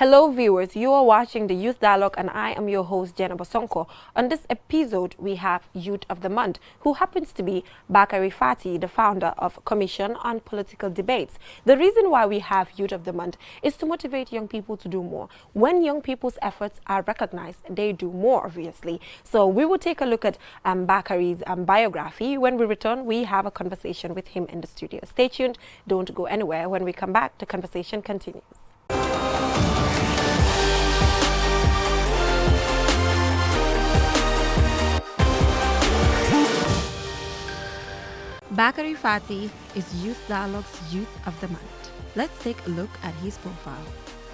Hello viewers, you are watching the Youth Dialogue and I am your host Jenna Bosonko. On this episode we have Youth of the Month, who happens to be Bakary Fati, the founder of Commission on Political Debates. The reason why we have Youth of the Month is to motivate young people to do more. When young people's efforts are recognized, they do more, obviously. So we will take a look at Bakary's biography. When we return, we have a conversation with him in the studio. Stay tuned, don't go anywhere. When we come back, the conversation continues. Bakary Fati is Youth Dialogue's Youth of the Month. Let's take a look at his profile.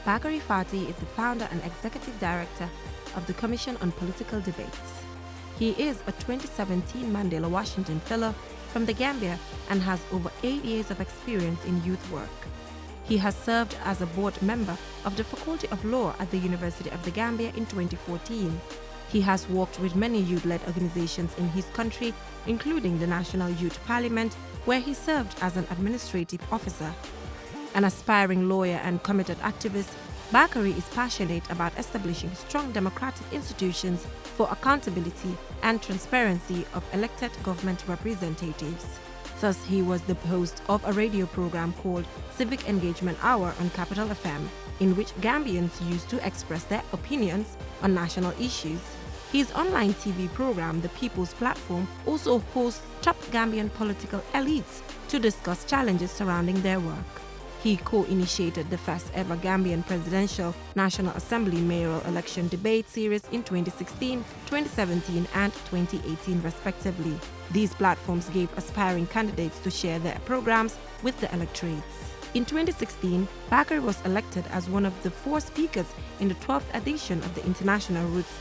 Bakary Fati is the founder and executive director of the Commission on Political Debates. He is a 2017 Mandela Washington Fellow from the Gambia and has over 8 years of experience in youth work. He has served as a board member of the Faculty of Law at the University of the Gambia in 2014. He has worked with many youth-led organizations in his country, including the National Youth Parliament, where he served as an administrative officer. An aspiring lawyer and committed activist, Bakary is passionate about establishing strong democratic institutions for accountability and transparency of elected government representatives. Thus, he was the host of a radio program called Civic Engagement Hour on Capital FM, in which Gambians used to express their opinions on national issues. His online TV program, The People's Platform, also hosts top Gambian political elites to discuss challenges surrounding their work. He co-initiated the first ever Gambian Presidential National Assembly mayoral election debate series in 2016, 2017 and 2018 respectively. These platforms gave aspiring candidates to share their programs with the electorates. In 2016, Bakary was elected as one of the 4 speakers in the 12th edition of the International Roots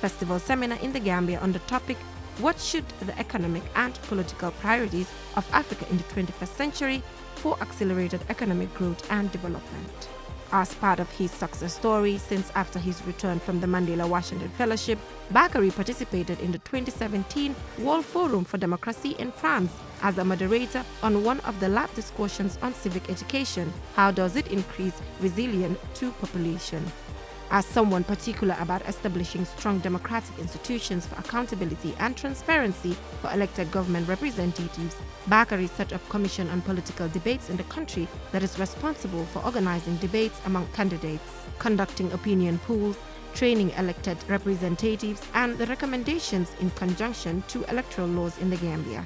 Festival Seminar in the Gambia on the topic, "What should the economic and political priorities of Africa in the 21st century for accelerated economic growth and development?" As part of his success story, since after his return from the Mandela Washington Fellowship, Bakary participated in the 2017 World Forum for Democracy in France as a moderator on one of the lab discussions on civic education. How does it increase resilience to population? As someone particular about establishing strong democratic institutions for accountability and transparency for elected government representatives, Bakary set up a Commission on Political Debates in the country that is responsible for organizing debates among candidates, conducting opinion polls, training elected representatives, and the recommendations in conjunction to electoral laws in the Gambia.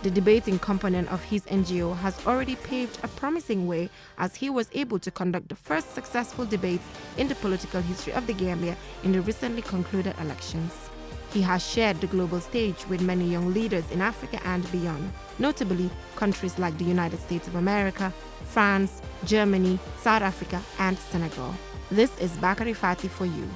The debating component of his NGO has already paved a promising way, as he was able to conduct the first successful debates in the political history of the Gambia in the recently concluded elections. He has shared the global stage with many young leaders in Africa and beyond, notably countries like the United States of America, France, Germany, South Africa, and Senegal. This is Bakary Fati for you.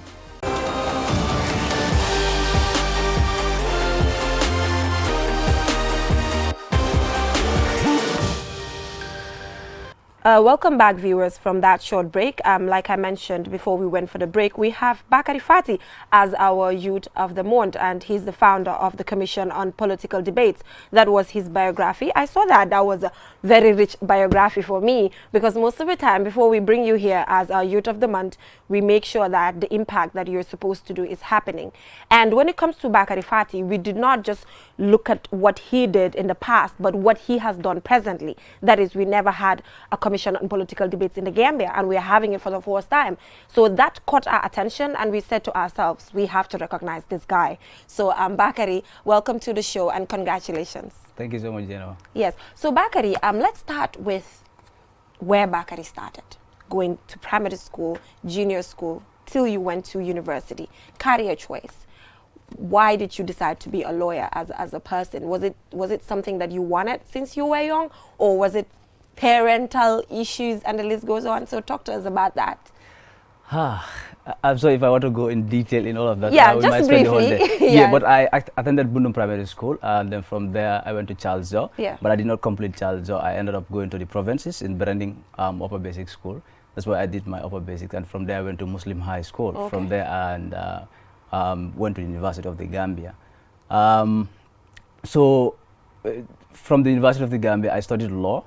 Welcome back, viewers, from that short break. Like I mentioned before we went for the break, we have Bakary Fati as our Youth of the Month, and he's the founder of the Commission on Political Debates. That was his biography. I saw that was a very rich biography for me, because most of the time before we bring you here as our Youth of the Month, we make sure that the impact that you're supposed to do is happening. And when it comes to Bakary Fati, we did not just look at what he did in the past, but what he has done presently. That is, we never had a Commission on Political Debates in the Gambia, and we are having it for the first time. So that caught our attention, and we said to ourselves, we have to recognize this guy. So Bakary, welcome to the show and congratulations. Thank you so much, Jenna. Yes. So Bakary, let's start with where Bakary started. Going to primary school, junior school, till you went to university. Career choice. Why did you decide to be a lawyer as a person? Was it something that you wanted since you were young, or was it parental issues, and the list goes on? So talk to us about that. I'm sorry if I want to go in detail in all of that. Yeah, we just might spend the whole briefly. day. Yeah, but I attended Bundum Primary School, and then from there I went to Charles Joe. Yeah. But I did not complete Charles Joe. I ended up going to the provinces in Branding Upper Basic School. That's where I did my upper basics, and from there I went to Muslim High School. Okay. From there and went to the University of the Gambia. From the University of the Gambia, I studied law.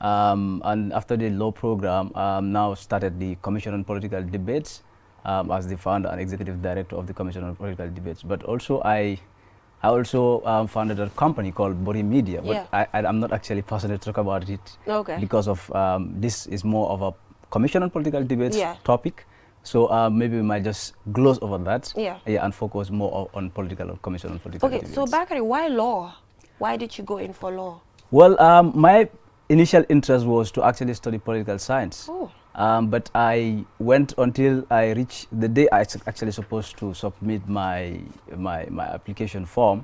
And after the law program, now started the Commission on Political Debates as the founder and executive director of the Commission on Political Debates. But also I also founded a company called Bori Media, but I'm not actually passionate to talk about it because of this is more of a Commission on Political Debates topic. So maybe we might just gloss over that and focus more on Commission on Political Debates. So Bakary, why law? Why did you go in for law? Well, my initial interest was to actually study political science. But I went until I reached the day I actually supposed to submit my application form.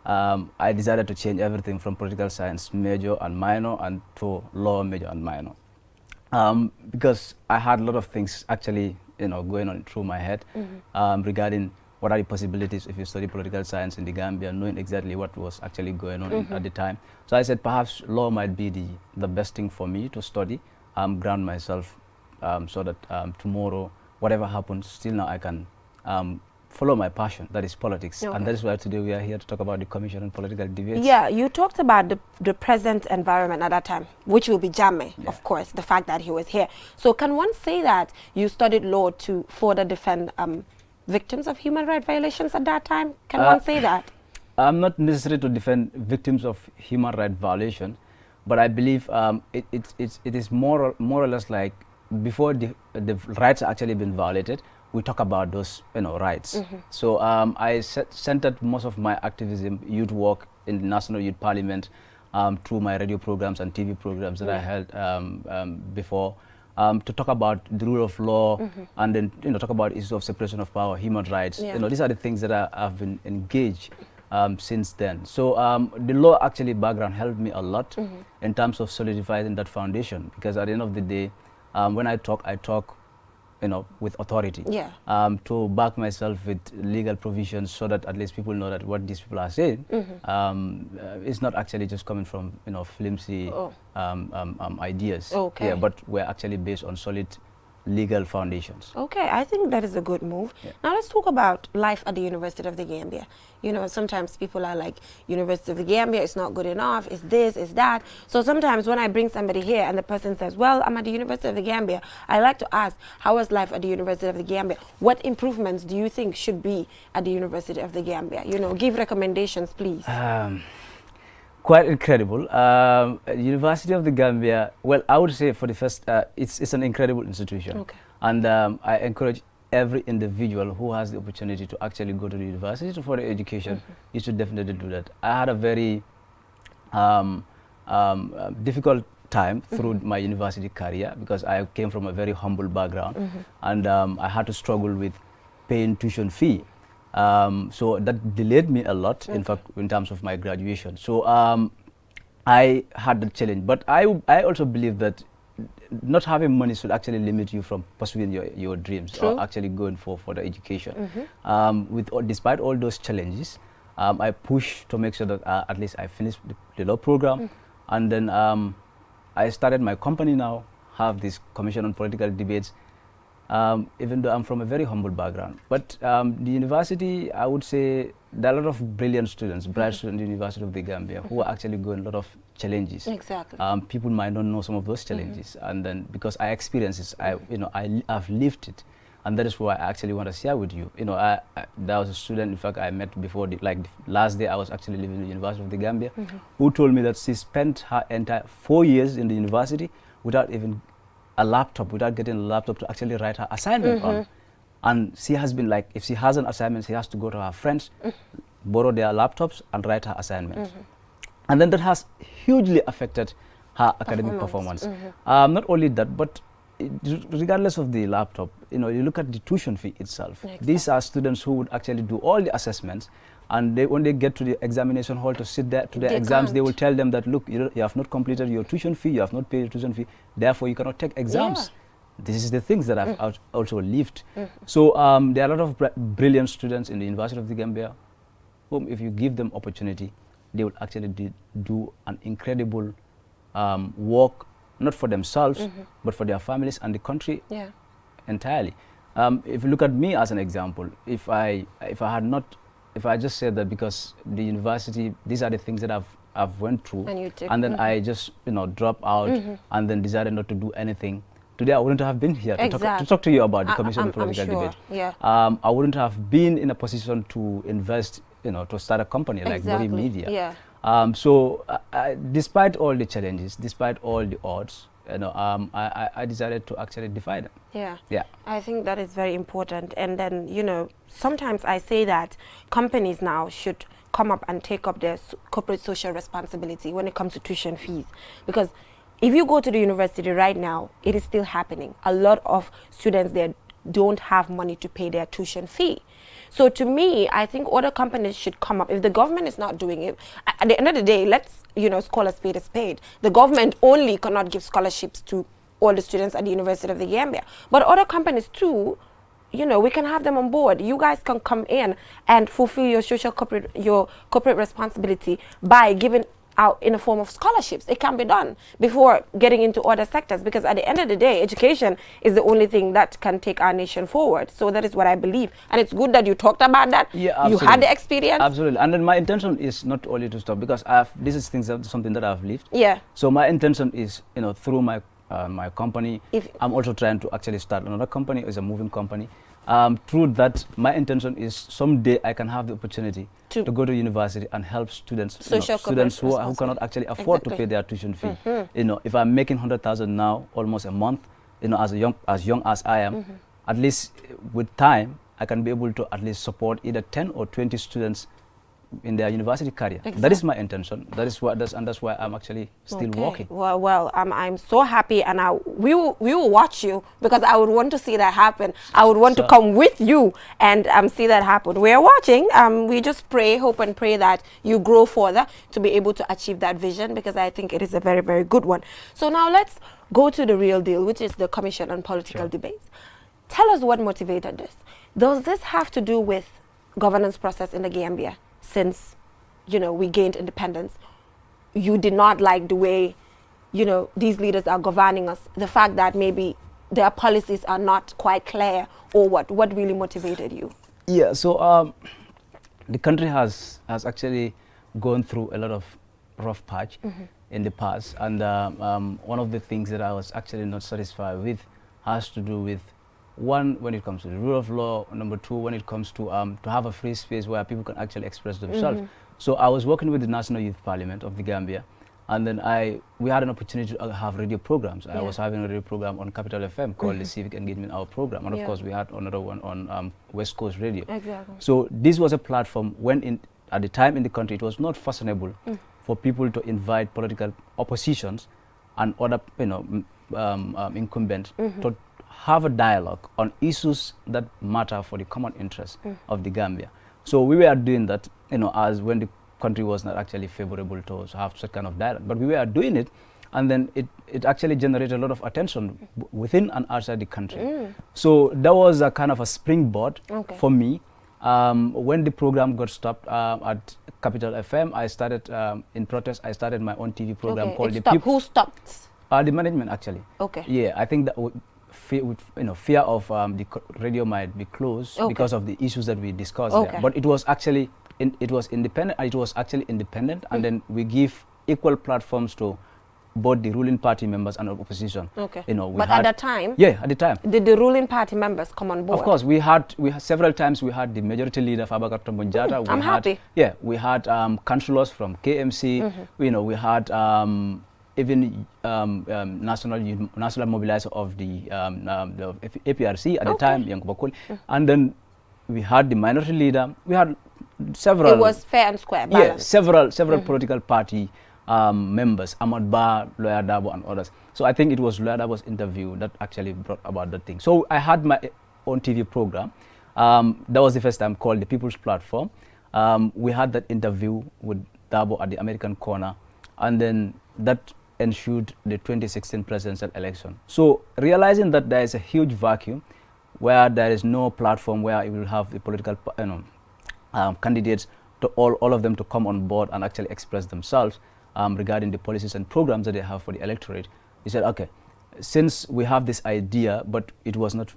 I decided to change everything from political science major and minor and to law major and minor. Because I had a lot of things actually going on through my head regarding what are the possibilities if you study political science in the Gambia, knowing exactly what was actually going on at the time. So I said perhaps law might be the best thing for me to study, ground myself so that tomorrow, whatever happens, still now I can follow my passion, that is politics. And that is why today we are here to talk about the Commission on Political Debates. Yeah, you talked about the present environment at that time, which will be Jammeh, of course, the fact that he was here. So can one say that you studied law to further defend victims of human rights violations at that time? Can one say that? I'm not necessary to defend victims of human rights violation, but I believe it is more or less like before the rights actually been violated, we talk about those rights. So I centered most of my activism, youth work in the National Youth Parliament through my radio programs and TV programs that I held before. To talk about the rule of law and then talk about issues of separation of power, human rights. These are the things that I've been engaged since then. So the law actually background helped me a lot in terms of solidifying that foundation, because at the end of the day, when I talk with authority to back myself with legal provisions so that at least people know that what these people are saying is not actually just coming from flimsy ideas. But we're actually based on solid legal foundations. I think that is a good move. Now let's talk about life at the University of the Gambia. Sometimes people are like, University of the Gambia is not good enough, is this, is that. So sometimes when I bring somebody here and the person says, well, I'm at the University of the Gambia, I like to ask, how was life at the University of the Gambia? What improvements do you think should be at the University of the Gambia? Give recommendations, please. Quite incredible. University of the Gambia, well, I would say for the first, it's an incredible institution. And I encourage every individual who has the opportunity to actually go to the university for their education, you should definitely do that. I had a very difficult time through my university career because I came from a very humble background and I had to struggle with paying tuition fee. So that delayed me a lot, in fact, in terms of my graduation. So I had the challenge, but I also believe that not having money should actually limit you from pursuing your dreams or actually going for the education. Despite all those challenges, I pushed to make sure that at least I finished the law program, and then I started my company now, have this Commission on Political Debates, even though I'm from a very humble background. But the university, I would say, there are a lot of brilliant students, bright students in the University of the Gambia who are actually going a lot of challenges. People might not know some of those challenges, and then because I experienced it, I've lived it, and that is why I actually want to share with you. There was a student, in fact, I met before, the last day I was actually living in the University of the Gambia, who told me that she spent her entire 4 years in the university without even a laptop, without getting a laptop to actually write her assignment on. And she has been like, if she has an assignment, she has to go to her friends, borrow their laptops and write her assignment. And then that has hugely affected her academic performance. Not only that, but regardless of the laptop, you look at the tuition fee itself. These are students who would actually do all the assessments, and when they get to the examination hall to sit there to their exams, they will tell them that, look, you have not completed your tuition fee, you have not paid your tuition fee, therefore you cannot take exams. This is the things that I've also lived. So there are a lot of brilliant students in the University of the Gambia whom, if you give them opportunity, they will actually do an incredible work, not for themselves, but for their families and the country entirely. If you look at me as an example, if I just said that because the university, these are the things that I've I've went through, and then I just dropped out and then decided not to do anything. Today I wouldn't have been here to talk to you about the Commission on Political Debate. Yeah. I wouldn't have been in a position to invest, to start a company like Body Media. Yeah. So despite all the challenges, despite all the odds, I decided to actually defy them. Yeah. Yeah. I think that is very important. And then, sometimes I say that companies now should come up and take up their corporate social responsibility when it comes to tuition fees. Because if you go to the university right now, it is still happening. A lot of students there don't have money to pay their tuition fee. So to me, I think other companies should come up. If the government is not doing it, at the end of the day, let's, call a spade a spade. The government only cannot give scholarships to all the students at the University of the Gambia. But other companies too, we can have them on board. You guys can come in and fulfill your corporate responsibility by giving out in a form of scholarships. It can be done before getting into other sectors, because at the end of the day, education is the only thing that can take our nation forward. So that is what I believe. And it's good that you talked about that. Yeah, absolutely. You had the experience. Absolutely. And then my intention is not only to stop, because this is something that I've lived. Yeah. So my intention is, through my my company, I'm also trying to actually start another company. It's a moving company. Through that, my intention is someday I can have the opportunity to go to university and help students, students who cannot actually afford to pay their tuition fee. If I'm making 100,000 now, almost a month, as young as I am, at least with time, I can be able to at least support either 10 or 20 students in their university career. Exactly. That is my intention. That's why I'm actually still working. Well, I'm so happy, and we will watch you, because I would want to see that happen. I would want to come with you and see that happen. We are watching. We just hope and pray that you grow further to be able to achieve that vision, because I think it is a very, very good one. So now let's go to the real deal, which is the Commission on Political Debates. Tell us what motivated this. Does this have to do with governance process in the Gambia? Since, we gained independence, you did not like the way, these leaders are governing us, the fact that maybe their policies are not quite clear, or what really motivated you? Yeah, so the country has actually gone through a lot of rough patch in the past, and one of the things that I was actually not satisfied with has to do with, one, when it comes to the rule of law. Number two, when it comes to have a free space where people can actually express themselves. So I was working with the National Youth Parliament of the Gambia, and then we had an opportunity to have radio programs. I was having a radio program on Capital FM called the Civic Engagement Hour program, and of course we had another one on West Coast Radio. Exactly. So this was a platform when at the time in the country it was not fashionable for people to invite political oppositions and other incumbents to have a dialogue on issues that matter for the common interest of the Gambia. So we were doing that, as when the country was not actually favorable to have such kind of dialogue. But we were doing it, and then it actually generated a lot of attention within and outside the country. So that was a kind of a springboard for me. When the program got stopped at Capital FM, I started, in protest, I started my own TV program called The People. Who stopped? The management, actually. Okay. Yeah, I think that fear of the radio might be closed because of the issues that we discussed there. But it was actually independent. It was actually independent, and then we give equal platforms to both the ruling party members and opposition. Okay. But at that time, at the time, did the ruling party members come on board? Of course, we had several times. We had the majority leader Bakary Bonjata. I'm happy. Yeah, we had councillors from KMC. We had even national mobilizer of the APRC at the time, Yankuba Koli. And then we had the minority leader. We had several. It was fair and square, balanced. Yeah, several political party members, Ahmad Ba, Lawyer Dabo, and others. So I think it was Lawyer Dabo's interview that actually brought about that thing. So I had my own TV program. That was the first time, called The People's Platform. We had that interview with Dabo at the American Corner, and then that ensued the 2016 presidential election. So realizing that there is a huge vacuum where there is no platform where it will have the political candidates, to all of them to come on board and actually express themselves regarding the policies and programs that they have for the electorate, he said, okay, since we have this idea but it was not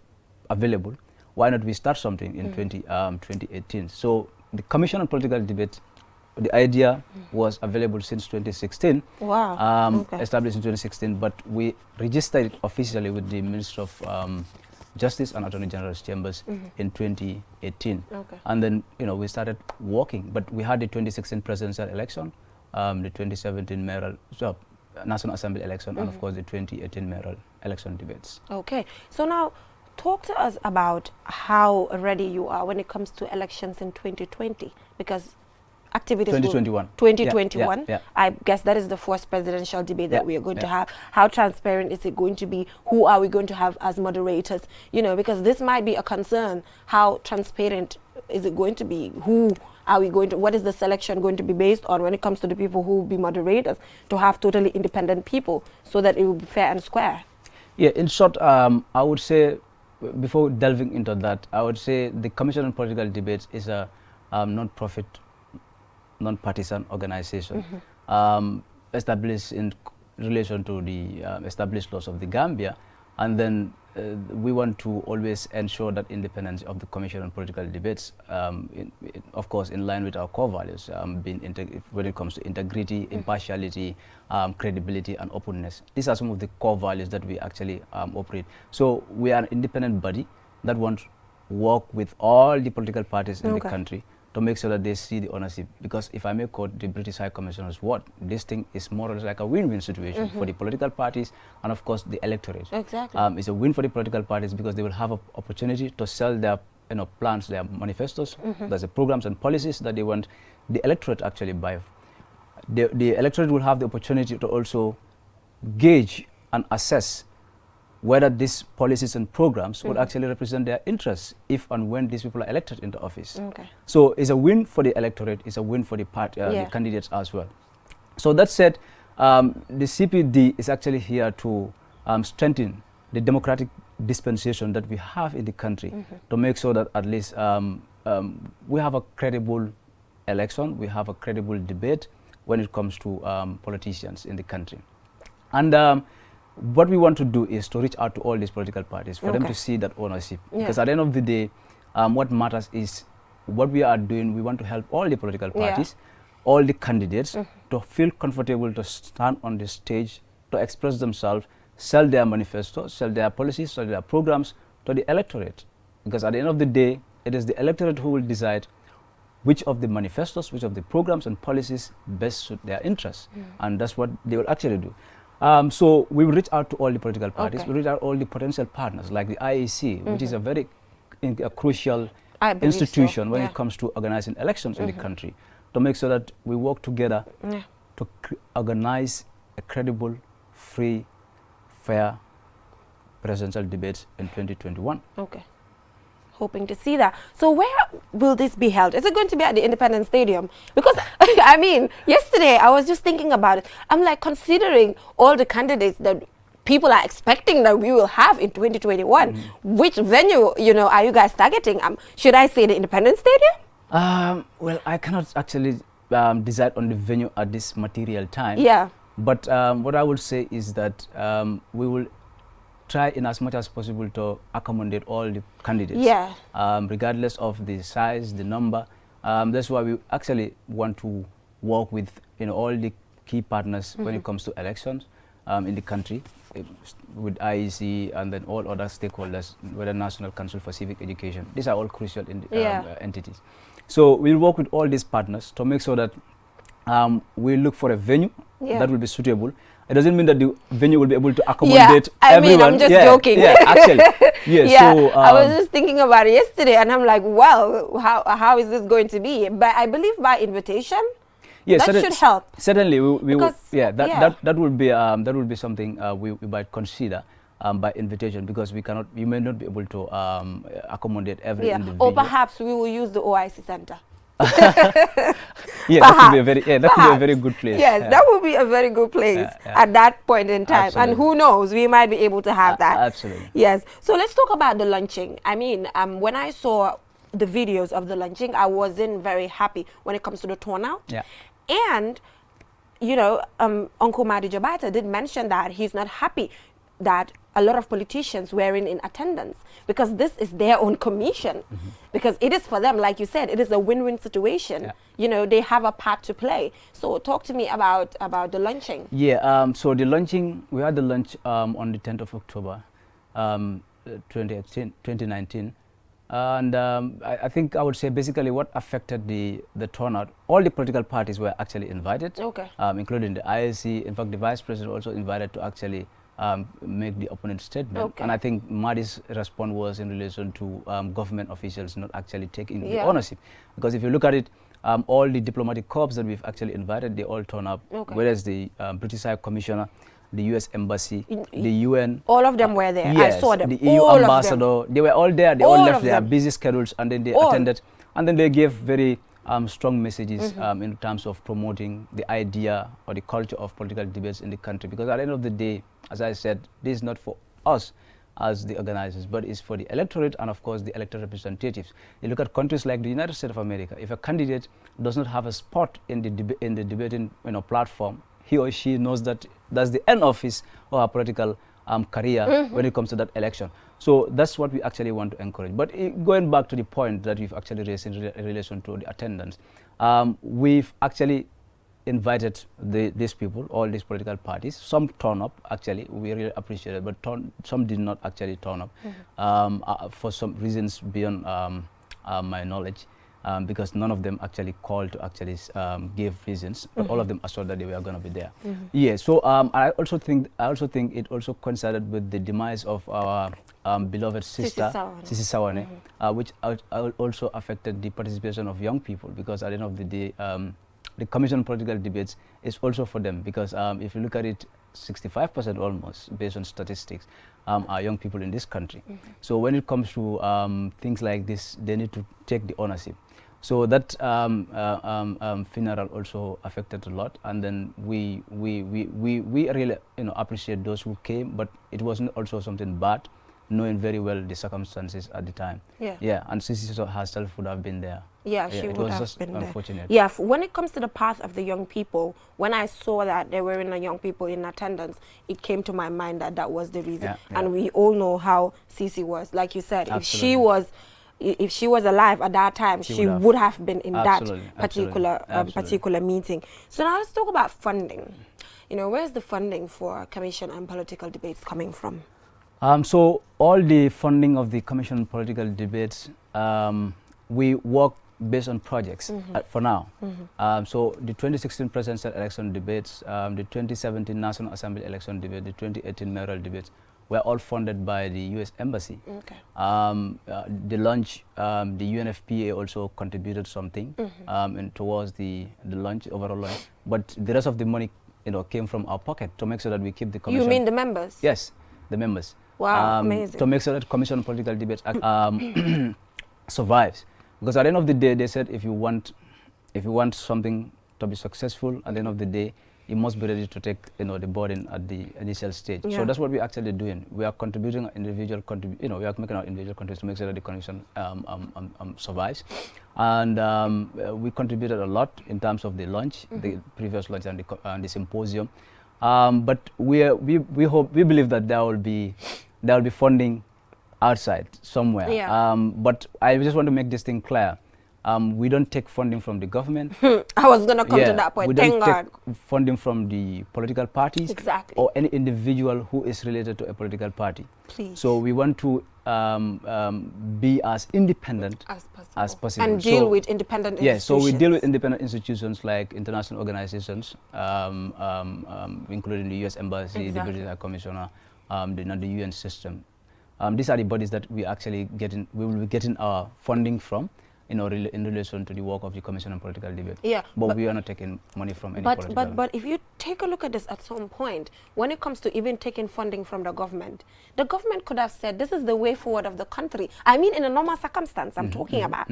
available, why not we start something in 2018? So the Commission on Political Debate the idea was available since 2016. Wow. Established in 2016, but we registered it officially with the Minister of Justice and Attorney General's chambers in 2018. And then, you know, we started working, but we had the 2016 presidential election, the 2017 mayoral, National Assembly election, and of course the 2018 mayoral election debates. Okay, so now talk to us about how ready you are when it comes to elections in 2020, because activities 2021. 2021. Yeah. I guess that is the first presidential debate that we are going to have. How transparent is it going to be? Who are we going to have as moderators? You know, because this might be a concern. How transparent is it going to be? Who are we going to, what is the selection going to be based on when it comes to the people who will be moderators, to have totally independent people so that it will be fair and square? Yeah, in short, I would say, before delving into that, I would say the Commission on Political Debates is a non-profit, non-partisan organization established in relation to the established laws of the Gambia, and then we want to always ensure that independence of the Commission on Political Debates, of course, in line with our core values, when it comes to integrity, impartiality, credibility, and openness. These are some of the core values that we actually operate. So we are an independent body that wants to work with all the political parties in the country to make sure that they see the ownership. Because if I may quote the British High Commissioner's word, this thing is more or less like a win-win situation for the political parties and, of course, the electorate. Exactly. It's a win for the political parties because they will have an opportunity to sell their plans, their manifestos, there's the programs and policies that they want the electorate actually buy. The electorate will have the opportunity to also gauge and assess whether these policies and programs will actually represent their interests if and when these people are elected into office. So it's a win for the electorate, it's a win for the party, the candidates as well. So that said, the CPD is actually here to strengthen the democratic dispensation that we have in the country to make sure that at least we have a credible election, we have a credible debate when it comes to politicians in the country. And what we want to do is to reach out to all these political parties for them to see that ownership. Because at the end of the day, what matters is what we are doing. We want to help all the political parties, all the candidates to feel comfortable to stand on the stage, to express themselves, sell their manifestos, sell their policies, sell their programs to the electorate. Because at the end of the day, it is the electorate who will decide which of the manifestos, which of the programs and policies best suit their interests. And that's what they will actually do. So we will reach out to all the political parties. We reach out to all the potential partners, like the IEC, which is a very crucial institution when it comes to organizing elections in the country, to make sure that we work together to organize a credible, free, fair presidential debate in 2021. Hoping to see that. So where will this be held? Is it going to be at the Independence Stadium? Because I mean, yesterday I was just thinking about it. I'm like, considering all the candidates that people are expecting that we will have in 2021, which venue, you know, are you guys targeting? Should I say the Independence Stadium? Well, I cannot actually decide on the venue at this material time. But what I would say is that we will try in as much as possible to accommodate all the candidates, regardless of the size, the number. That's why we actually want to work with all the key partners when it comes to elections in the country, with IEC and then all other stakeholders, whether National Council for Civic Education. These are all crucial entities. So we'll work with all these partners to make sure that we look for a venue that will be suitable. It doesn't mean that the venue will be able to accommodate everyone. I mean, I'm just joking. Actually. So, I was just thinking about it yesterday, and I'm like, well, how is this going to be? But I believe by invitation, that should help. Certainly, that will be something we might consider by invitation, because we may not be able to accommodate every individual. Or perhaps we will use the OIC Center. That could be a very good place. That would be a very good place at that point in time. And who knows, we might be able to have that. Absolutely. Yes. So let's talk about the launching. I mean, when I saw the videos of the launching, I wasn't very happy when it comes to the turnout. And, you know, Uncle Madi Jabata did mention that he's not happy that a lot of politicians wearing in attendance, because this is their own commission, because it is for them, like you said, it is a win-win situation. Yeah. You know, they have a part to play. So talk to me about the launching. Yeah, so the launching, we had the launch on the 10th of October, 2019. And I think I would say basically what affected the turnout, all the political parties were actually invited, including the ISC. In fact, the Vice President also invited to actually make the opponent statement. And I think Mahdi's response was in relation to government officials not actually taking the ownership. Because if you look at it, all the diplomatic corps that we've actually invited, they all turn up, whereas the British High Commissioner, the US Embassy, the UN. All of them were there. Yes, I saw them. The EU ambassador, they were all there. They all left their busy schedules and then they attended. And then they gave very strong messages in terms of promoting the idea or the culture of political debates in the country. Because at the end of the day, as I said, this is not for us as the organizers, but it's for the electorate and of course the elected representatives. You look at countries like the United States of America, if a candidate does not have a spot in the debating platform, he or she knows that that's the end of his or her political career when it comes to that election. So that's what we actually want to encourage. But going back to the point that we've actually raised in relation to the attendance, we've actually invited these people, all these political parties. Some turn up, actually, we really appreciate it, but some did not actually turn up for some reasons beyond my knowledge. Because none of them actually called to actually give reasons, but all of them assured that they were going to be there. Yeah. So I also think it also coincided with the demise of our beloved sister, Sisi Sawane, which also affected the participation of young people. Because at the end of the day, the Commission on Political Debates is also for them. Because if you look at it, 65% almost, based on statistics, are young people in this country. So when it comes to things like this, they need to take the ownership. So that funeral also affected a lot, and then we really appreciate those who came, but it wasn't also something bad, knowing very well the circumstances at the time. Yeah, and Sisi herself would have been there. Yeah, she would have been unfortunate. there. Yeah, when it comes to the path of the young people, when I saw that there were young people in attendance, it came to my mind that that was the reason. And we all know how Sisi was. Like you said, if she was alive at that time, she would have been in that particular meeting. So now let's talk about funding. You know, where's the funding for Commission on Political Debates coming from? So all the funding of the Commission on Political Debates, we work based on projects for now. So the 2016 presidential election debates, the 2017 National Assembly election debate, the 2018 mayoral debates were all funded by the US Embassy. The launch, the UNFPA also contributed something towards the launch, overall launch. But the rest of the money, came from our pocket to make sure that we keep the commission. You mean the members? Yes, the members. Wow, amazing. To make sure that Commission on Political Debates survives. Because at the end of the day, they said if you want something to be successful, at the end of the day, you must be ready to take the burden at the initial stage. So that's what we're actually doing. We are contributing individual we are making our individual contributions to make sure that the commission survives. And we contributed a lot in terms of the launch, the previous launch and the symposium. But we believe that there will be funding outside somewhere. But I just want to make this thing clear. We don't take funding from the government. I was going to come to that point. We don't take funding from the political parties or any individual who is related to a political party. Please. So we want to be as independent as possible. And deal with independent institutions. So we deal with independent institutions like international organizations, including the US Embassy, the British High Commissioner, the UN system. These are the bodies that we will be getting our funding from, in relation to the work of the Commission on Political Debate. But we are not taking money from any political. But if you take a look at this at some point, when it comes to even taking funding from the government could have said, this is the way forward of the country. I mean, in a normal circumstance, I'm talking about.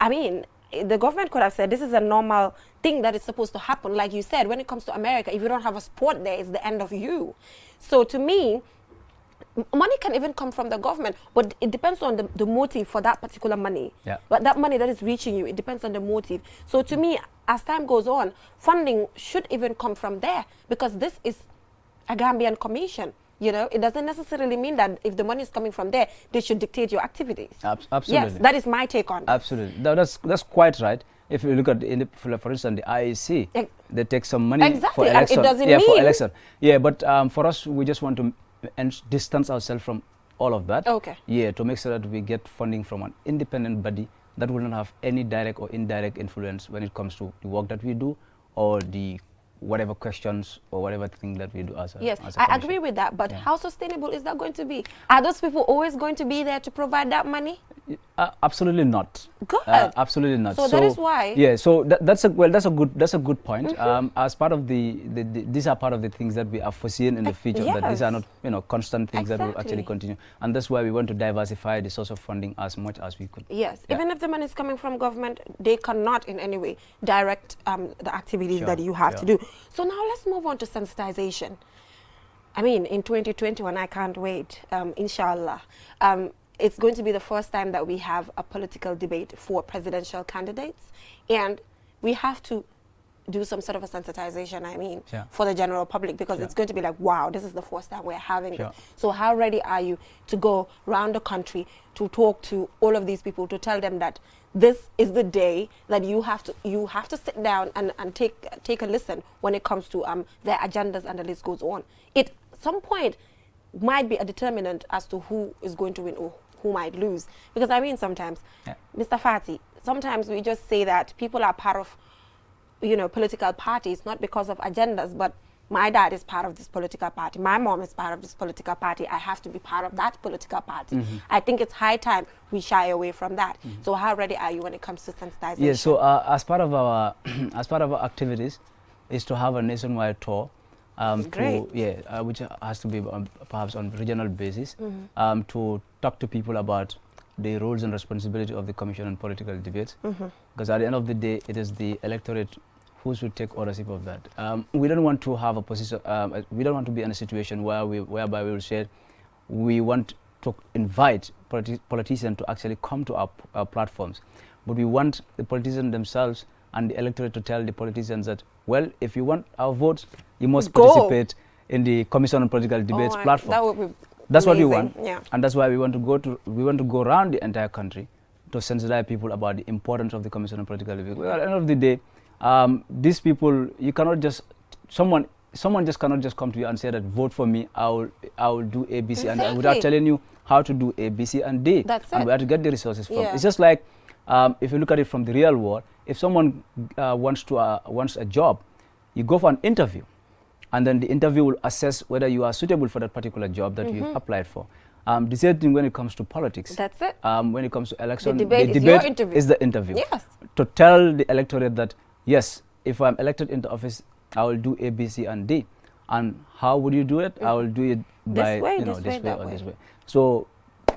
I mean, the government could have said, this is a normal thing that is supposed to happen. Like you said, when it comes to America, if you don't have a sport there, it's the end of you. So to me, money can even come from the government, but it depends on the motive for that particular money. But that money that is reaching you, it depends on the motive. So to me, as time goes on, funding should even come from there, because this is a Gambian commission. You know, it doesn't necessarily mean that if the money is coming from there, they should dictate your activities. Absolutely. Yes, that is my take on it. Absolutely. That's quite right. If you look at, for instance, the IEC, they take some money for election. And it doesn't mean... for election. Yeah, but for us, we just want to distance ourselves from all of that. Okay. Yeah, to make sure that we get funding from an independent body that will not have any direct or indirect influence when it comes to the work that we do or the whatever questions or whatever thing that we do as a Yes, as a I commission. agree with that, but how sustainable is that going to be? Are those people always going to be there to provide that money? Absolutely not. Good. Absolutely not. So that is why. Yeah. So that's a good point. As part of these are part of the things that we are foreseeing in the future. Yes. That these are not constant things that will actually continue, and that's why we want to diversify the source of funding as much as we could. Yes. Even if the money is coming from government, they cannot in any way direct the activities that you have to do. So now let's move on to sensitization. I mean, in 2021, I can't wait. Inshallah. It's going to be the first time that we have a political debate for presidential candidates, and we have to do some sort of a sensitization, for the general public, because it's going to be like, wow, this is the first time we're having it. So how ready are you to go around the country to talk to all of these people, to tell them that this is the day that you have to sit down and take a listen when it comes to their agendas, and the list goes on. It some point might be a determinant as to who is going to win or who might lose. Because I mean, sometimes, Mr. Fati, sometimes we just say that people are part of, political parties, not because of agendas, but my dad is part of this political party, my mom is part of this political party, I have to be part of that political party. I think it's high time we shy away from that. So how ready are you when it comes to sensitization? Yeah, so as part of our activities is to have a nationwide tour. Which has to be perhaps on regional basis, to talk to people about the roles and responsibility of the Commission on Political Debates, because at the end of the day, it is the electorate who should take ownership of that. We don't want to have a position. We don't want to be in a situation whereby we will say we want to invite politicians to actually come to our platforms, but we want the politicians themselves and the electorate to tell the politicians that, well, if you want our votes, you must participate in the Commission on Political Debates platform. That would be that's amazing. What we want, and that's why we want to go around the entire country to sensitize people about the importance of the Commission on Political Debates. Well, at the end of the day, these people, you cannot just someone just cannot just come to you and say that vote for me, I will do A, B, C, and D, without telling you how to do A, B, C, and D, and where to get the resources from. It's just like if you look at it from the real world, if someone wants a job, you go for an interview, and then the interview will assess whether you are suitable for that particular job that you applied for. The same thing when it comes to politics. That's it. When it comes to election, the debate is the interview. Yes. To tell the electorate that, yes, if I'm elected into office, I will do A, B, C, and D. And how would you do it? I will do it by this way. So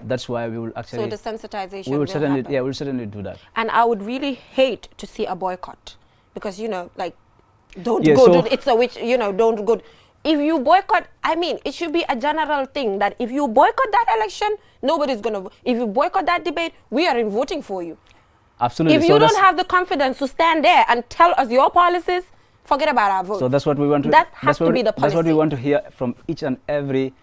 that's why we will actually. So the sensitization we will certainly happen. we'll certainly do that. And I would really hate to see a boycott, because don't go. It's a which don't go. If you boycott, it should be a general thing that if you boycott that election, nobody's gonna. If you boycott that debate, we are in voting for you. Absolutely. If you don't have the confidence to stand there and tell us your policies, forget about our vote. So that's what we want to. That has to be the policy. That's what we want to hear from each and every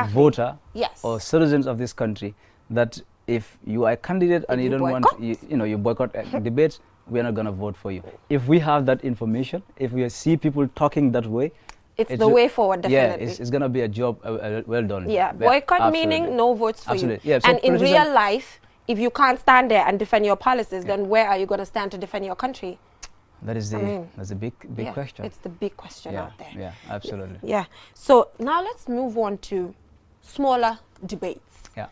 voter or citizens of this country. That if you are a candidate and you don't want, you boycott debates, we are not going to vote for you. If we have that information, if we see people talking that way, it's the way forward, definitely. Yeah, it's going to be a job well done. Yeah, boycott meaning no votes for you. Yeah, so and in real life, if you can't stand there and defend your policies, then where are you going to stand to defend your country? That is that's a big question. It's the big question out there. Yeah, absolutely. Yeah. So now let's move on to smaller debates. Yeah.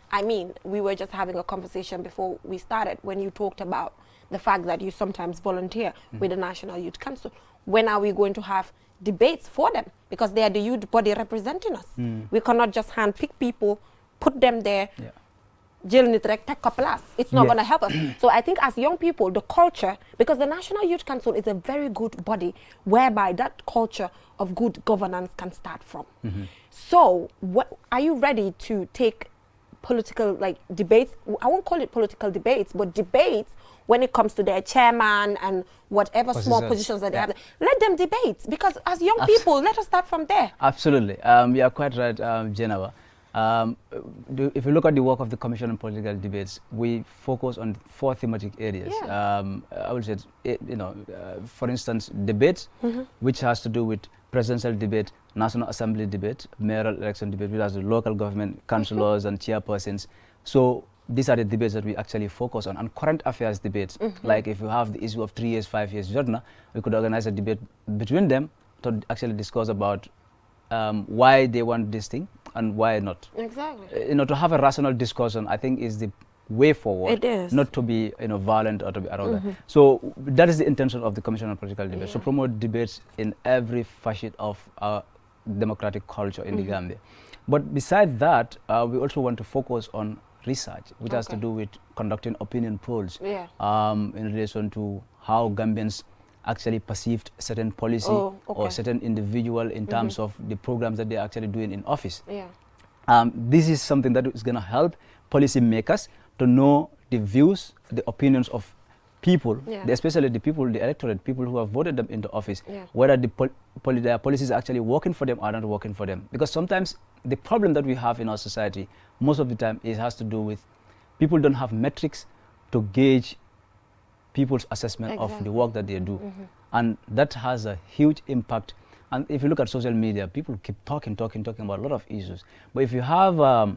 We were just having a conversation before we started when you talked about the fact that you sometimes volunteer with the National Youth Council. When are we going to have debates for them? Because they are the youth body representing us. We cannot just handpick people, put them there, it's not going to help us. So I think as young people, the culture, because the National Youth Council is a very good body whereby that culture of good governance can start from. So are you ready to take political debates. I won't call it political debates, but debates when it comes to their chairman and whatever small positions that they have. Let them debate, because as young people, let us start from there. Absolutely. You are quite right, Geneva. If you look at the work of the Commission on Political Debates, we focus on 4 thematic areas. I would say, for instance, debate, which has to do with presidential debate, National Assembly debate, mayoral election debate, which has the local government councillors and chairpersons. So these are the debates that we actually focus on. And current affairs debates, like if you have the issue of 3 years, 5 years, we could organize a debate between them to actually discuss about why they want this thing and why not. Exactly. To have a rational discussion, I think, is the way forward. It is. Not to be violent or to be arrogant. So that is the intention of the Commission on Political Debates, to promote debates in every facet of our democratic culture in the Gambia. But besides that, we also want to focus on research, which has to do with conducting opinion polls in relation to how Gambians actually perceived certain policy or certain individual in terms of the programs that they're actually doing in office. This is something that is going to help policymakers to know the views, the opinions of people, especially the people, the electorate, people who have voted them into office, whether their policies are actually working for them or not working for them. Because sometimes the problem that we have in our society, most of the time, has to do with people don't have metrics to gauge people's assessment of the work that they do. And that has a huge impact. And if you look at social media, people keep talking about a lot of issues. But if you have a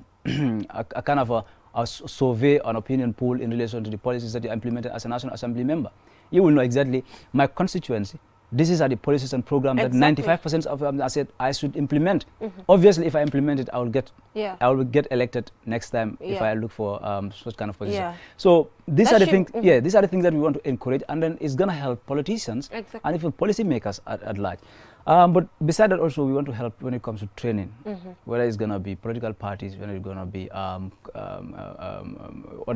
kind of a survey, an opinion poll in relation to the policies that you implemented as a National Assembly member, you will know exactly my constituency. These are the policies and programs that 95% of them I said I should implement. Obviously, if I implement it, I will get elected next time if I look for such kind of position. So these are the things. These are the things that we want to encourage, and then it's gonna help politicians and even policymakers at large. But besides that, also we want to help when it comes to training, whether it's gonna be political parties, whether it's gonna be other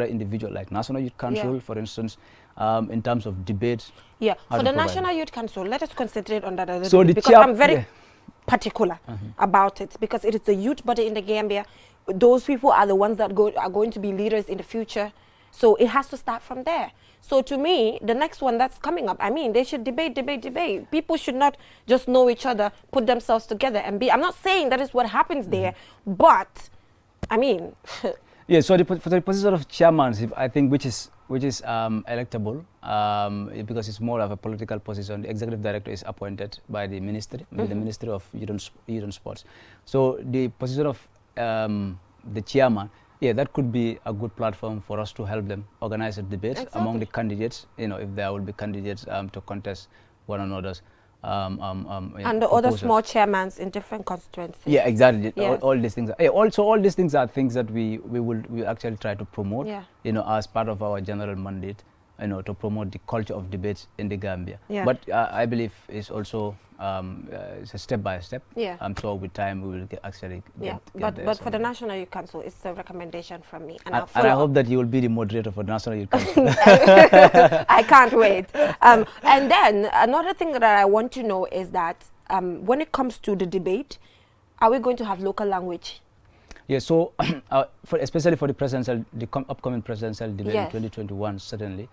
individuals like National Youth Council, for instance, in terms of debates. For the National Youth Council, let us concentrate on that a little bit, because I'm very particular about it, because it is the youth body in the Gambia. Those people are the ones that are going to be leaders in the future. So it has to start from there. So to me, the next one that's coming up, I mean, they should debate. People should not just know each other, put themselves together and be. I'm not saying that is what happens there, but I mean. So for the position of chairmanship, I think which is electable, because it's more of a political position. The executive director is appointed by the ministry, the Ministry of Youth and Sports. So the position of the chairman, that could be a good platform for us to help them organize a debate among the candidates. If there will be candidates to contest one another's. And the other small chairmans in different constituencies. Exactly. All these things. All these things are things that we will actually try to promote. As part of our general mandate. To promote the culture of debates in the Gambia. But I believe it's also it's a step by step. I'm sure with time we will get there. But for the National Youth Council, it's a recommendation from me, and I hope that you will be the moderator for the National Youth Council. I can't wait. And then another thing that I want to know is that when it comes to the debate, are we going to have local language? So especially for the upcoming presidential debate in 2021, certainly,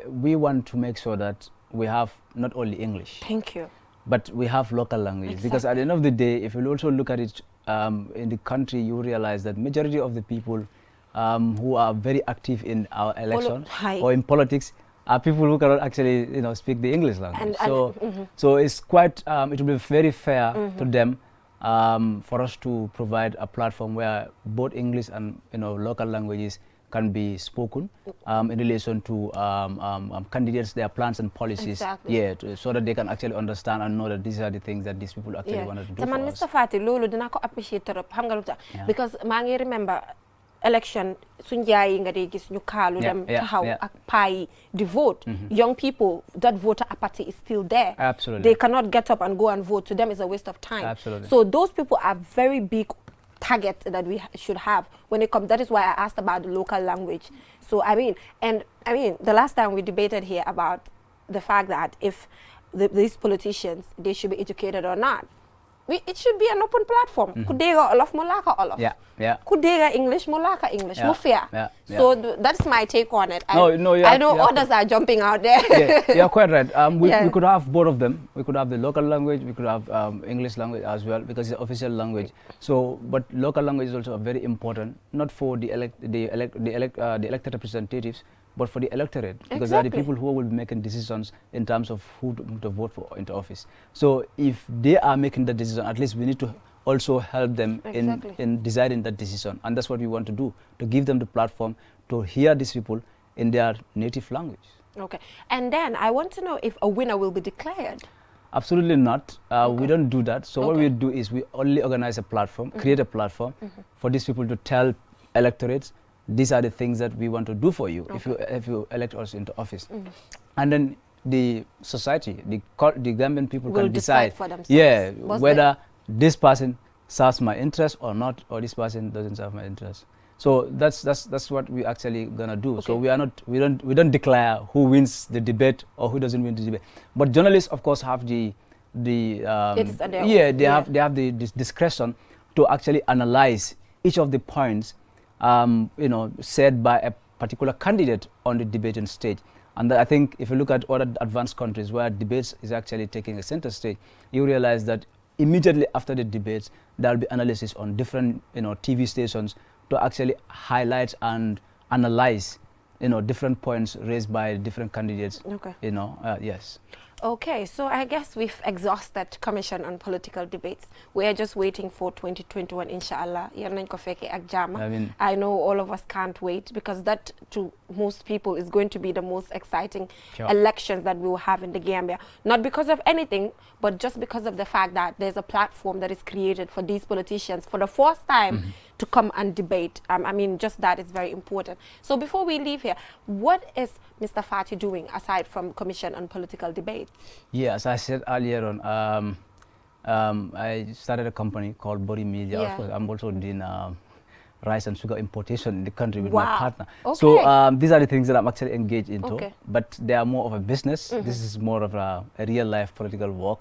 we want to make sure that we have not only English. Thank you. But we have local language, because at the end of the day, if you also look at it in the country, you realize that majority of the people who are very active in our election or in politics are people who cannot actually speak the English language. So it's quite it will be very fair to them. For us to provide a platform where both English and local languages can be spoken in relation to candidates, their plans and policies, so that they can actually understand and know that these are the things that these people actually wanted to do for us. Mr. Fati, lolu dina ko appreciate torop because I remember election suñ jaay nga day gis ñu kaalu dem taxaw ak pay di vote. Young people, that voter apathy is still there. Absolutely. They cannot get up and go and vote. To them it's a waste of time. Absolutely. So those people are very big target that we should have when it comes. That is why I asked about the local language. So I mean the last time we debated here about the fact that if these politicians, they should be educated or not. it should be an open platform. Ku dega olof mo laka olof. Ku dega English mo laka English. Mo fair. So that's my take on it. I know others are jumping out there. You're quite right. We could have both of them. We could have the local language. We could have English language as well, because it's the official language. So, but local language is also very important, not for the elected representatives, but for the electorate, because they are the people who will be making decisions in terms of who to vote for into office. So if they are making the decision, at least we need to also help them in deciding that decision. And that's what we want to do, to give them the platform to hear these people in their native language. Okay. And then I want to know if a winner will be declared. Absolutely not. We don't do that. So what we do is we only organize a platform, create a platform for these people to tell electorates, these are the things that we want to do for you if you elect us into office. And then the society, the Gambian people will can decide for themselves. Whether this person serves my interest or not, or this person doesn't serve my interest. So that's what we actually gonna do. So we don't declare who wins the debate or who doesn't win the debate. But journalists, of course, have the discretion to actually analyze each of the points said by a particular candidate on the debating stage. And I think if you look at other advanced countries where debates is actually taking a center stage, you realize that immediately after the debates, there will be analysis on different TV stations to actually highlight and analyze different points raised by different candidates. Yes. Okay, so I guess we've exhausted Commission on Political Debates. We are just waiting for 2021, inshallah. I know all of us can't wait, because that, to most people, is going to be the most exciting elections that we will have in the Gambia. Not because of anything, but just because of the fact that there's a platform that is created for these politicians for the first time to come and debate. I mean, just that is very important. So before we leave here, what is Mr. Fati doing aside from Commission on Political Debates? Yeah, as I said earlier on, I started a company called Body Media. Of course, I'm also doing rice and sugar importation in the country with my partner. So these are the things that I'm actually engaged into, but they are more of a business. This is more of a real life political work.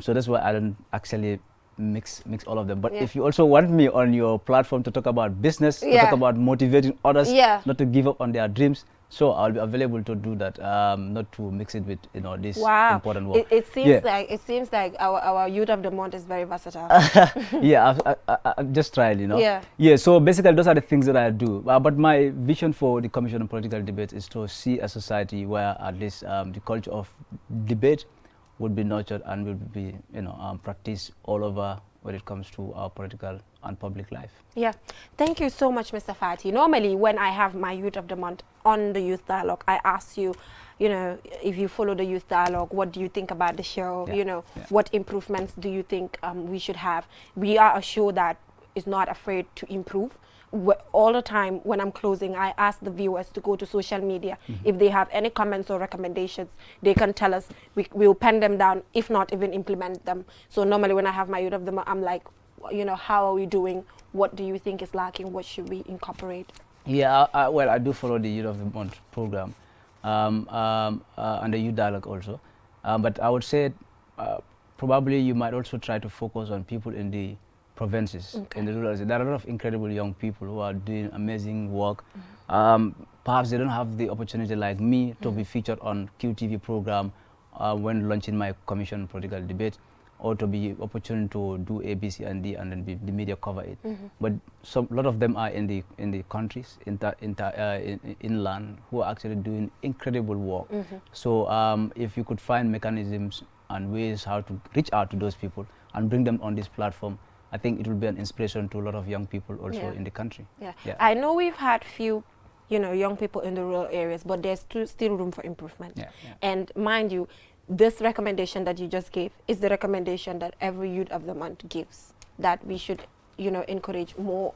So that's why I don't actually mix all of them. But if you also want me on your platform to talk about business, to talk about motivating others not to give up on their dreams, so I'll be available to do that, not to mix it with this important work. It seems like our youth of the month is very versatile. I've just tried, So basically those are the things that I do. But my vision for the Commission on Political Debates is to see a society where at least the culture of debate would be nurtured and will be practiced all over when it comes to our political and public life. Yeah, thank you so much, Mr. Fati. Normally, when I have my Youth of the Month on the Youth Dialogue, I ask you, if you follow the Youth Dialogue, what do you think about the show? What improvements do you think we should have? We are a show that is not afraid to improve. All the time when I'm closing, I ask the viewers to go to social media. If they have any comments or recommendations, they can tell us. We'll pen them down, if not even implement them. So normally when I have my Youth of the Month, I'm like, how are we doing? What do you think is lacking? What should we incorporate? Yeah, well, I do follow the Youth of the Month program and the Youth Dialogue also. But I would say probably you might also try to focus on people in the provinces, in the rural areas. There are a lot of incredible young people who are doing amazing work. Perhaps they don't have the opportunity like me to be featured on QTV program when launching my Commission on Political Debate, or to be opportunity to do A, B, C, and D, and then the media cover it. But a lot of them are in the countries, inland, who are actually doing incredible work. So if you could find mechanisms and ways how to reach out to those people and bring them on this platform, I think it will be an inspiration to a lot of young people also in the country. I know we've had few, young people in the rural areas, but there's still room for improvement. And mind you, this recommendation that you just gave is the recommendation that every Youth of the Month gives, that we should, encourage more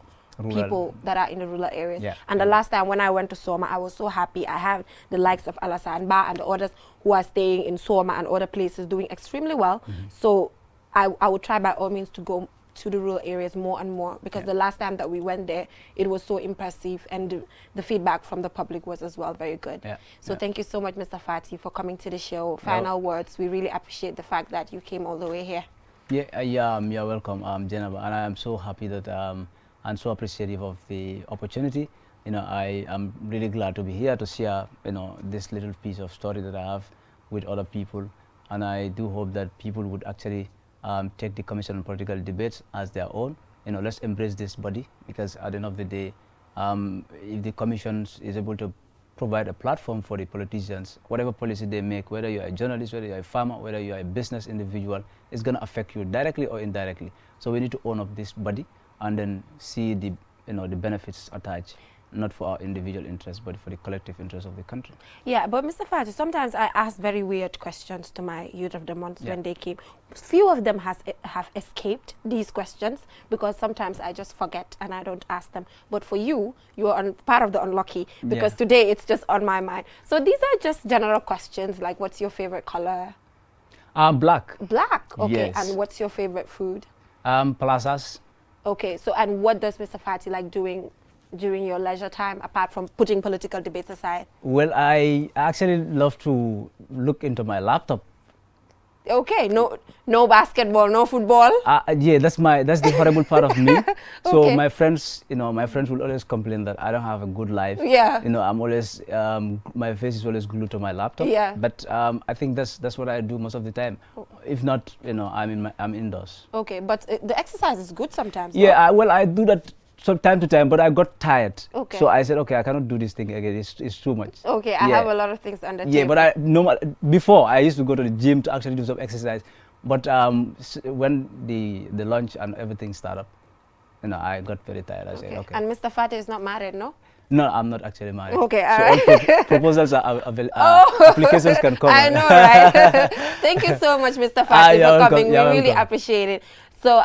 people that are in the rural areas. And the last time when I went to Soma, I was so happy. I have the likes of Alassane Ba and others who are staying in Soma and other places doing extremely well. So I would try by all means to go to the rural areas more and more, because the last time that we went there, it was so impressive, and the feedback from the public was as well very good. So thank you so much, Mr. Fati, for coming to the show. Final words. We really appreciate the fact that you came all the way here. You're welcome, Jennifer, and I am so happy that and so appreciative of the opportunity. I am really glad to be here to share, this little piece of story that I have with other people, and I do hope that people would actually take the Commission on Political Debates as their own. Let's embrace this body, because at the end of the day, if the Commission is able to provide a platform for the politicians, whatever policy they make, whether you're a journalist, whether you're a farmer, whether you're a business individual, it's going to affect you directly or indirectly. So we need to own up this body and then see the benefits attached, not for our individual interests, but for the collective interest of the country. Yeah, but Mr. Fati, sometimes I ask very weird questions to my Youth of the Month when they came. Few of them have escaped these questions because sometimes I just forget and I don't ask them. But for you, you are part of the unlucky because today it's just on my mind. So these are just general questions like, what's your favorite color? Black. Black, okay. Yes. And what's your favorite food? Plazas. Okay, so and what does Mr. Fati like doing during your leisure time, apart from putting political debates aside? Well, I actually love to look into my laptop. Okay, no basketball, no football. Yeah, that's the horrible part of me. So my friends, will always complain that I don't have a good life. Yeah. I'm always my face is always glued to my laptop. Yeah. But I think that's what I do most of the time. If not, I'm indoors. Okay, but the exercise is good sometimes. Yeah, I do that from time to time, but I got tired. Okay. So I said, okay, I cannot do this thing again. It's too much. Okay, I have a lot of things on the table. Yeah, but before I used to go to the gym to actually do some exercise. But when the lunch and everything started, I got very tired. I said, okay. And Mr. Fati is not married, no? No, I'm not actually married. Okay, all so right. all proposals are available. Applications can come. I know, right? Thank you so much, Mr. Fati, for coming. We really appreciate it. So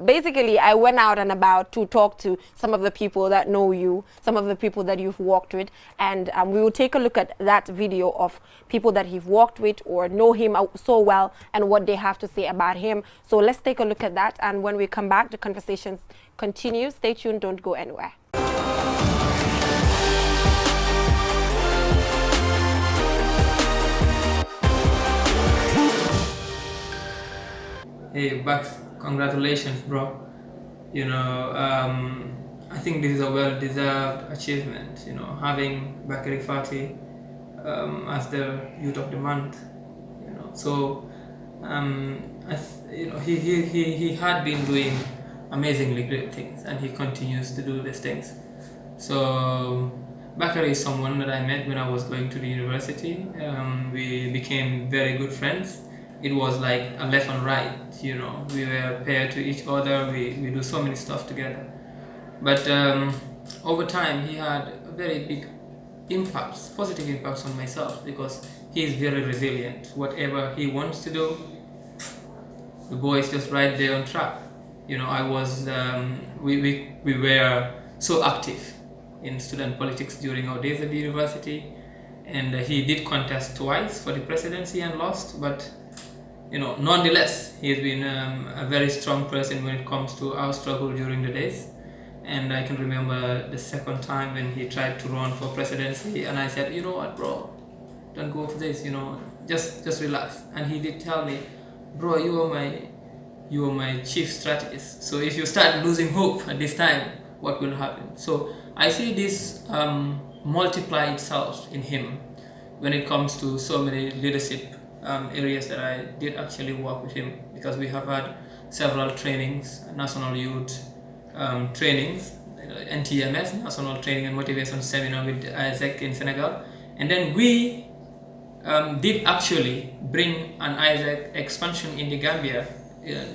basically, I went out and about to talk to some of the people that know you, some of the people that you've walked with, and we will take a look at that video of people that he's walked with or know him so well and what they have to say about him. So let's take a look at that, and when we come back, the conversations continue. Stay tuned, don't go anywhere. Hey, Bucks, congratulations, bro. I think this is a well-deserved achievement, having Bakary Fati as the Youth of the Month, So, he had been doing amazingly great things, and he continues to do these things. So, Bakary is someone that I met when I was going to the university. We became very good friends. It was like a left and right, we were paired to each other, we do so many stuff together. But over time, he had very big impacts, positive impacts on myself, because he is very resilient. Whatever he wants to do, the boy is just right there on track. I was, we were so active in student politics during our days at the university, and he did contest twice for the presidency and lost, but nonetheless, he has been a very strong person when it comes to our struggle during the days. And I can remember the second time when he tried to run for presidency, and I said, you know what, bro, don't go for this, just relax. And he did tell me, bro, you are my chief strategist. So if you start losing hope at this time, what will happen? So I see this multiply itself in him when it comes to so many leadership areas that I did actually work with him, because we have had several trainings, national youth trainings, NTMS, National Training and Motivation Seminar with Isaac in Senegal. And then we did actually bring an Isaac expansion in the Gambia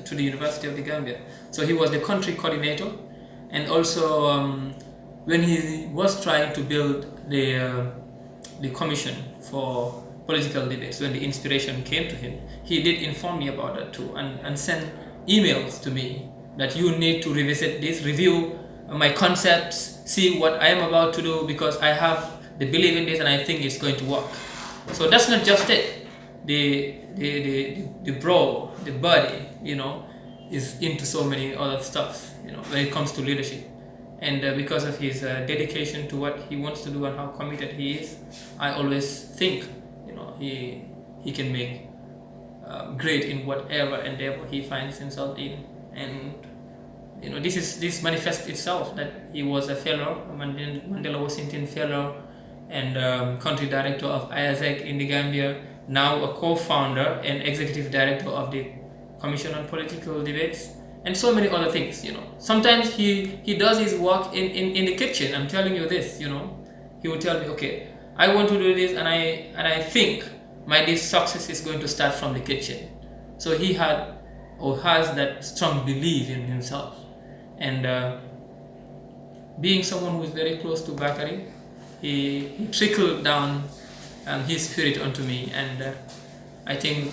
to the University of the Gambia. So he was the country coordinator, and also when he was trying to build the commission for political debates, when the inspiration came to him, he did inform me about that too, and send emails to me that you need to revisit this, review my concepts, see what I am about to do, because I have the belief in this and I think it's going to work. So that's not just it. The bro, the body, is into so many other stuff, when it comes to leadership. And because of his dedication to what he wants to do and how committed he is, I always think he can make great in whatever endeavor he finds himself in. And this manifests itself that he was a fellow, a Mandela Washington fellow, and country director of IASEC in the Gambia, now a co-founder and executive director of the Commission on Political Debates, and so many other things. Sometimes he does his work in the kitchen. I'm telling you this. He will tell me, okay, I want to do this, and I think this success is going to start from the kitchen. So he had or has that strong belief in himself. And being someone who is very close to Bakary, he trickled down his spirit onto me, and I think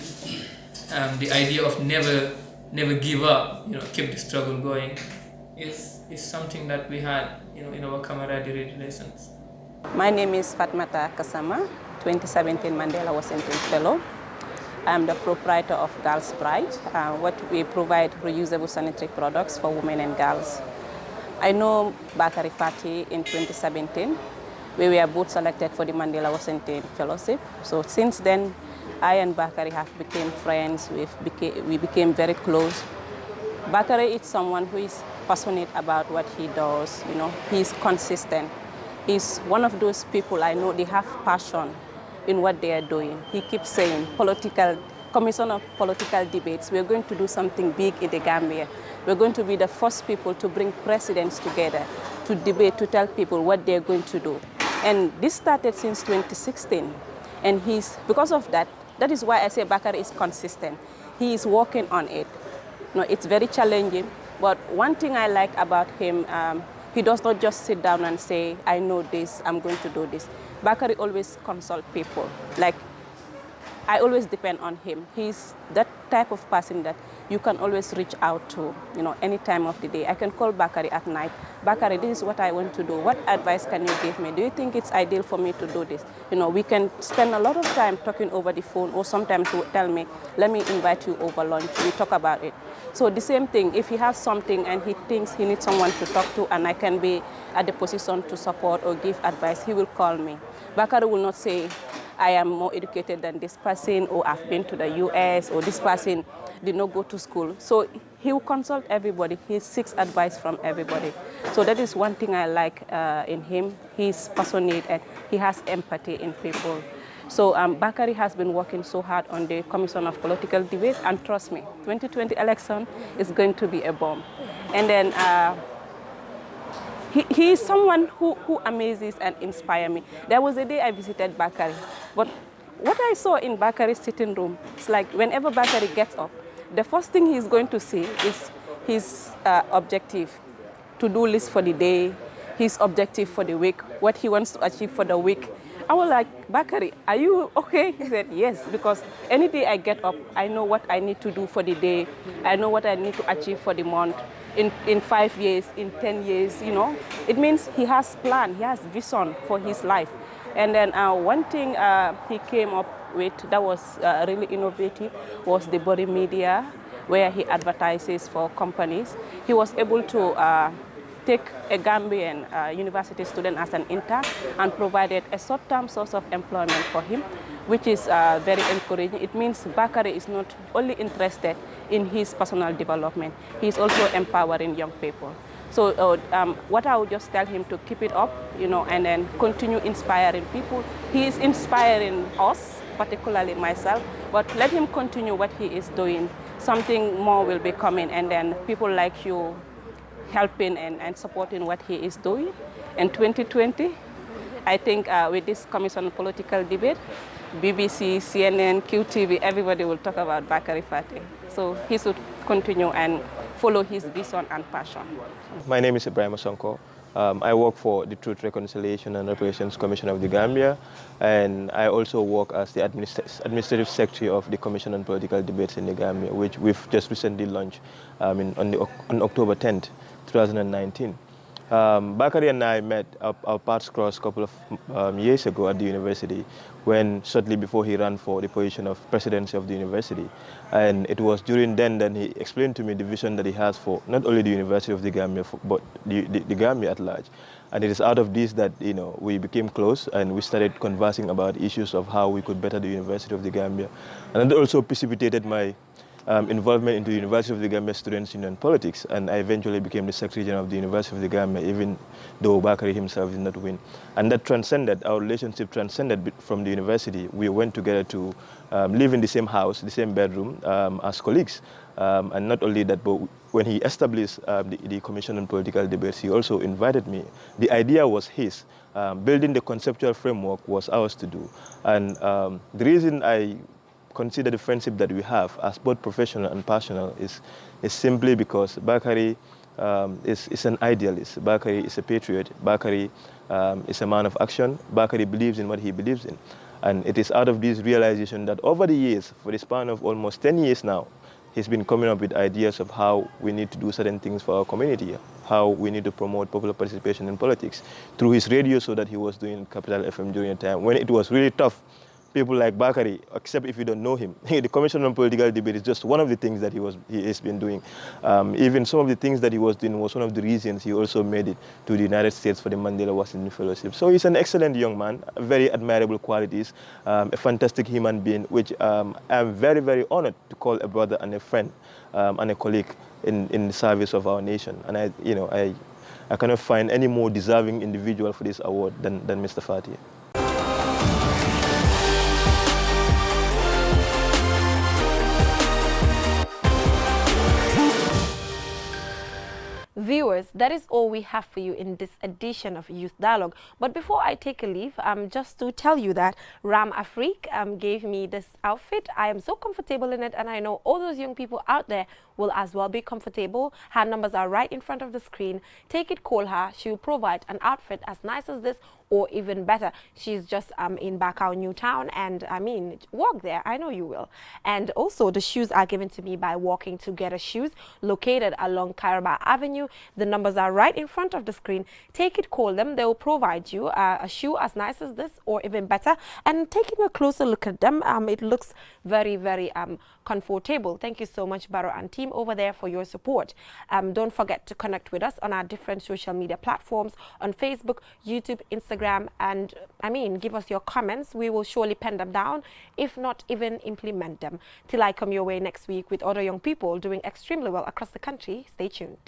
the idea of never give up, keep the struggle going, is something that we had, in our camaraderie relations. My name is Fatmata Kasama, 2017 Mandela Washington Fellow. I'm the proprietor of Girls Pride. What we provide reusable sanitary products for women and girls. I know Bakary Fati in 2017. We were both selected for the Mandela Washington Fellowship. So since then, I and Bakary have become friends. We became very close. Bakary is someone who is passionate about what he does. He's consistent. He's one of those people I know, they have passion in what they are doing. He keeps saying, Commission of Political Debates, we're going to do something big in the Gambia. We're going to be the first people to bring presidents together to debate, to tell people what they're going to do. And this started since 2016. And because of that, that is why I say Bakary is consistent. He is working on it. It's very challenging, but one thing I like about him, he does not just sit down and say, I know this, I'm going to do this. Bakary always consult people. Like, I always depend on him. He's that type of person that you can always reach out to, any time of the day. I can call Bakary at night. Bakary, this is what I want to do. What advice can you give me? Do you think it's ideal for me to do this? We can spend a lot of time talking over the phone, or sometimes he would tell me, let me invite you over lunch. We talk about it. So the same thing, if he has something and he thinks he needs someone to talk to and I can be at the position to support or give advice, he will call me. Bakary will not say, I am more educated than this person, or I've been to the US, or this person did not go to school. So he will consult everybody. He seeks advice from everybody. So that is one thing I like in him. He's passionate and he has empathy in people. So Bakary has been working so hard on the Commission of Political Debate, and trust me, 2020 election is going to be a bomb. And then he is someone who amazes and inspires me. There was a day I visited Bakary, but what I saw in Bakary's sitting room, it's like whenever Bakary gets up, the first thing he's going to see is his objective, to-do list for the day, his objective for the week, what he wants to achieve for the week. I was like, Bakary, are you okay? He said, yes, because any day I get up, I know what I need to do for the day. I know what I need to achieve for the month. In 5 years, in 10 years, It means he has plan, he has vision for his life. And then one thing he came up with that was really innovative was the body media, where he advertises for companies. He was able to take a Gambian university student as an intern and provided a short-term source of employment for him, which is very encouraging. It means Bakary is not only interested in his personal development, he is also empowering young people. So what I would just tell him to keep it up, and then continue inspiring people. He is inspiring us, particularly myself, but let him continue what he is doing. Something more will be coming, and then people like you helping and supporting what he is doing. In 2020, I think with this Commission on Political Debate, BBC, CNN, QTV, everybody will talk about Bakary Fati. So he should continue and follow his vision and passion. My name is Ibrahim Sonko. I work for the Truth, Reconciliation and Reparations Commission of the Gambia, and I also work as the administrative secretary of the Commission on Political Debates in the Gambia, which we've just recently launched on October 10th, 2019. Bakary and I met, our paths crossed a couple of years ago at the university, when shortly before he ran for the position of presidency of the university. And it was during then that he explained to me the vision that he has for not only the University of the Gambia, but the Gambia at large. And it is out of this that, you know, we became close and we started conversing about issues of how we could better the University of the Gambia. And that also precipitated my involvement into the University of the Gambia Students' Union politics, and I eventually became the Secretary General of the University of the Gambia, even though Bakary himself did not win. And that transcended, our relationship transcended from the university. We went together to live in the same house, the same bedroom, as colleagues. And not only that, but when he established the Commission on Political Debates, he also invited me. The idea was his. Building the conceptual framework was ours to do. And the reason I consider the friendship that we have as both professional and personal is simply because Bakary is an idealist. Bakary is a patriot. Bakary is a man of action. Bakary believes in what he believes in. And it is out of this realization that over the years, for the span of almost 10 years now, he's been coming up with ideas of how we need to do certain things for our community, how we need to promote popular participation in politics through his radio show that he was doing Capital FM during a time when it was really tough. People like Bakary, except if you don't know him. The Commission on Political Debate is just one of the things that he has been doing. Even some of the things that he was doing was one of the reasons he also made it to the United States for the Mandela Washington Fellowship. So he's an excellent young man, very admirable qualities, a fantastic human being, which I'm very, very honored to call a brother and a friend and a colleague in the service of our nation. And I cannot find any more deserving individual for this award than Mr. Fathi. Viewers, that is all we have for you in this edition of Youth Dialogue. But before I take a leave, just to tell you that Ram Afrique gave me this outfit. I am so comfortable in it, and I know all those young people out there will as well be comfortable. Her numbers are right in front of the screen. Take it, call her. She will provide an outfit as nice as this, or even better. She's just in Bakau, Newtown, and I mean, walk there. I know you will. And also, the shoes are given to me by Walking Together Shoes, located along Kairaba Avenue. The numbers are right in front of the screen. Take it, call them. They will provide you a shoe as nice as this, or even better. And taking a closer look at them, it looks very, very comfortable. Thank you so much, Baro and team over there, for your support. Don't forget to connect with us on our different social media platforms, on Facebook, YouTube, Instagram, and I mean, give us your comments. We will surely pen them down, if not even implement them. Till I come your way next week with other young people doing extremely well across the country. Stay tuned.